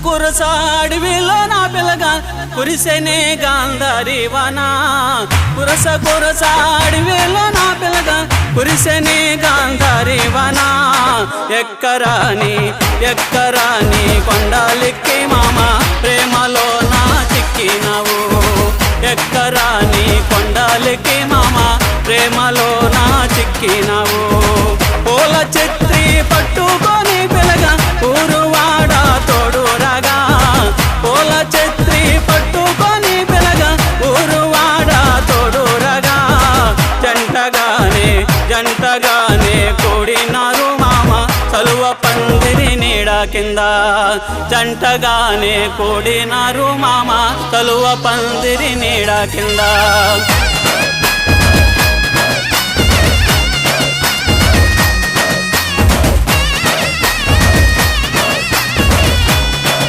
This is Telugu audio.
కురసాడివిలో నా పిల్లగా కురిసెనే గాంధారి వాన కురసాడివిలో నా పిల్లగా కురిసెనే గాంధారి వాన ఎక్కరాని కొండాలెక్కి మామ ప్రేమలో నా చిక్కినావు ఎక్కరాని కొండాలెక్కి మామ ప్రేమలో నా చిక్కినావు పూల చెత్రి పట్టుకొని పిల్లగా ఊరువాడ తోడు రాగా పూల చెత్రి పట్టుకొని పిల్లగా ఊరువాడ తోడు రాగా జంటగానే కూడినారు మామ చలువ పందిరి నీడ కింద జంటగానే కూడినారు మామ చలువ పందిరి నీడ కింద